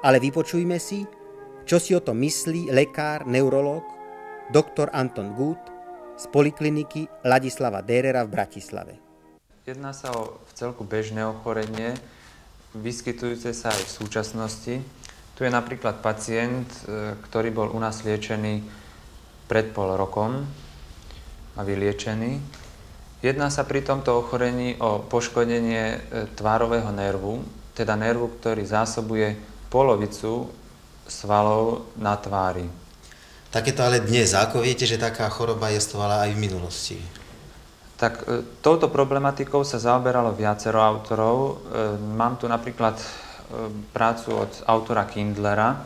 Ale vypočujme si, čo si o tom myslí lekár, neurológ, doktor Anton Gut z polikliniky Ladislava Dérera v Bratislave. Jedná sa o vcelku bežné ochorenie, vyskytujúce sa aj v súčasnosti. Tu je napríklad pacient, ktorý bol u nás liečený pred pol rokom a vyliečený. Jedná sa pri tomto ochorení o poškodenie tvárového nervu, teda nervu, ktorý zásobuje polovicu svalov na tvári. Takéto ale dnes, ako viete, že taká choroba jestvovala aj v minulosti? Tak touto problematikou sa zaoberalo viacero autorov. Mám tu napríklad prácu od autora Kindlera,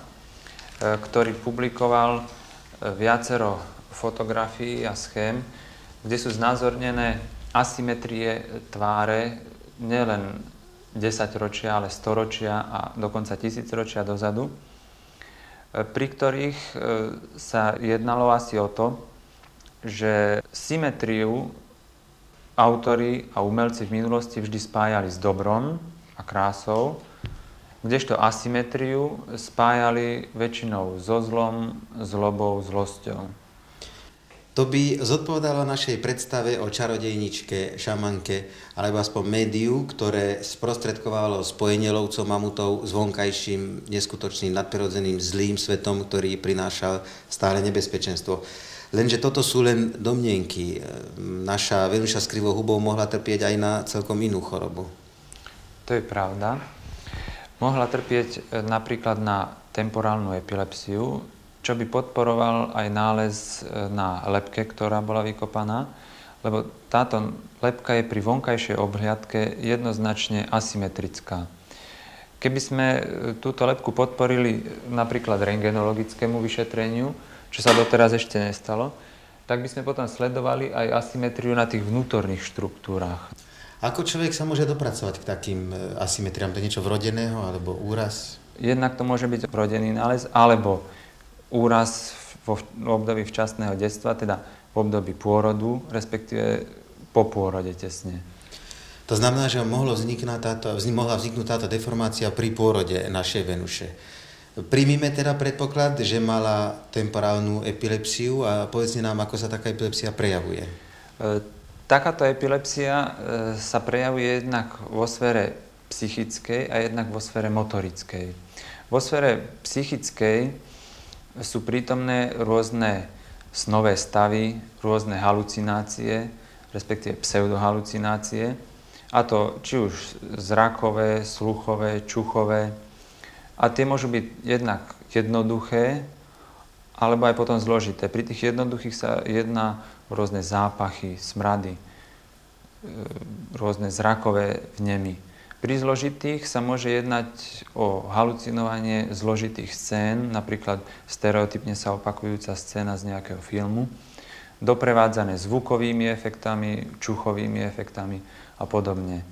ktorý publikoval viacero fotografií a schém, kde sú znázornené asymetrie tváre nielen 10 ročia, ale 100 ročia a dokonca 1000 ročia dozadu, pri ktorých sa jednalo asi o to, že symetriu autori a umelci v minulosti vždy spájali s dobrom a krásou, kdežto asymetriu spájali väčšinou so zlom, zlobou, zlosťou. To by zodpovedalo našej predstave o čarodejničke, šamanke, alebo aspoň médiu, ktoré sprostredkovalo spojenie lovcov mamutov s vonkajším, neskutočným, nadprirodzeným, zlým svetom, ktorý prinášal stále nebezpečenstvo. Lenže toto sú len domnienky. Naša Venuša s krivou hubou mohla trpieť aj na celkom inú chorobu. To je pravda. Mohla trpieť napríklad na temporálnu epilepsiu, čo by podporoval aj nález na lebke, ktorá bola vykopaná, lebo táto lebka je pri vonkajšej obhliadke jednoznačne asymetrická. Keby sme túto lebku podporili napríklad rentgenologickému vyšetreniu, čo sa doteraz ešte nestalo, tak by sme potom sledovali aj asymetriu na tých vnútorných štruktúrách. Ako človek sa môže dopracovať k takým asymetriám? To je niečo vrodeného alebo úraz? Jednak to môže byť vrodený nález, alebo úraz v období včasného detstva, teda v období pôrodu, respektíve po pôrode tesne. To znamená, že mohla vzniknúť táto deformácia pri pôrode našej Venuše. Príjmime teda predpoklad, že mala temporálnu epilepsiu a povedzte nám, ako sa taká epilepsia prejavuje. Takáto epilepsia sa prejavuje jednak vo sfére psychickej a jednak vo sfére motorickej. Vo sfére psychickej sú prítomné rôzne snové stavy, rôzne halucinácie, respektíve pseudohalucinácie, a to či už zrakové, sluchové, čuchové. A tie môžu byť jednak jednoduché, alebo aj potom zložité. Pri tých jednoduchých sa jedná o rôzne zápachy, smrady, rôzne zrakové vnemy. Pri zložitých sa môže jednať o halucinovanie zložitých scén, napríklad stereotypne sa opakujúca scéna z nejakého filmu, doprevádzané zvukovými efektami, čuchovými efektami a podobne.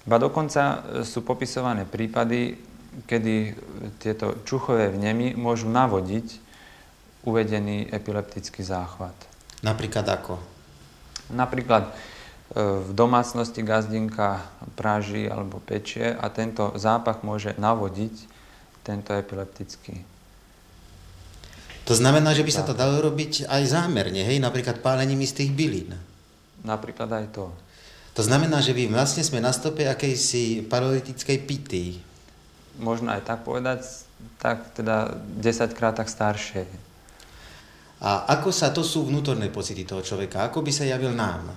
Ba dokonca sú popisované prípady, kedy tieto čuchové vnemy môžu navodiť uvedený epileptický záchvat. Napríklad ako? Napríklad v domácnosti gazdinka praží alebo pečie a tento zápach môže navodiť tento epileptický. To znamená, že by sa to dalo robiť aj zámerne, hej? Napríklad pálením istých bylín. Napríklad aj to. To znamená, že vlastne sme na stope akejsi paralytickej pity. Možno aj tak povedať, tak teda 10-krát tak staršie. A ako sa, to sú vnútorné pocity toho človeka, ako by sa javil nám,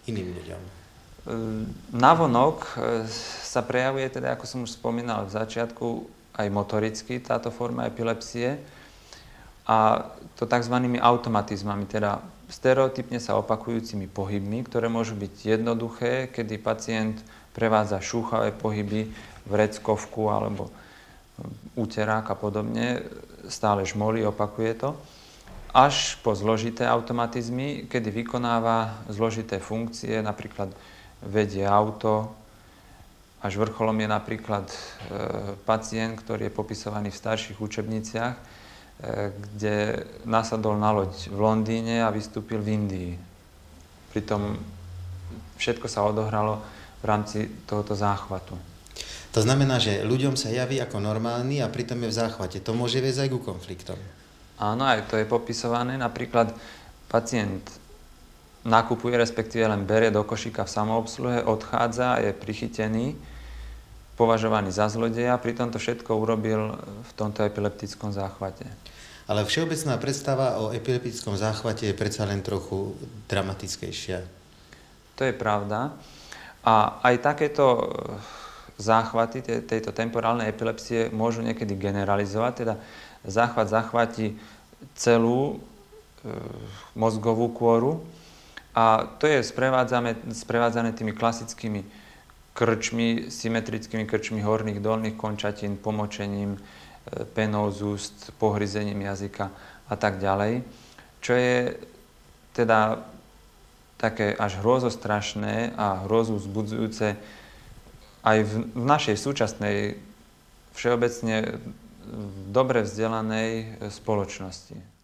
iným ľuďom? Navonok sa prejavuje, teda, ako som už spomínal v začiatku, aj motoricky táto forma epilepsie a to takzvanými automatizmami, teda stereotypne sa opakujúcimi pohybmi, ktoré môžu byť jednoduché, kedy pacient prevádza šúchavé pohyby, vreckovku alebo úterák a podobne, stále žmolí, opakuje to, až po zložité automatizmy, kedy vykonáva zložité funkcie, napríklad vedie auto, až vrcholom je napríklad pacient, ktorý je popisovaný v starších učebniciach, kde nasadol na loď v Londýne a vystúpil v Indii. Pritom všetko sa odohralo v rámci tohoto záchvatu. To znamená, že ľuďom sa javí ako normálny a pritom je v záchvate. To môže viesť aj ku konfliktom. Áno, aj to je popisované. Napríklad pacient nakupuje, respektíve len berie do košíka v samoobsluhe, odchádza, je prichytený, považovaný za zlodeja, pritom to všetko urobil v tomto epileptickom záchvate. Ale všeobecná predstava o epileptickom záchvate je predsa len trochu dramatickejšia. To je pravda. A aj takéto záchvaty tejto temporálnej epilepsie môžu niekedy generalizovať, teda záchvat zachváti celú mozgovú kôru a to je sprevádzané tými klasickými krčmi, symetrickými krčmi horných, dolných končatín, pomočením, penou z úst, pohryzením jazyka a tak ďalej, čo je teda také až hrozostrašné a hrozu vzbudzujúce aj v našej súčasnej, všeobecne dobre vzdelanej spoločnosti.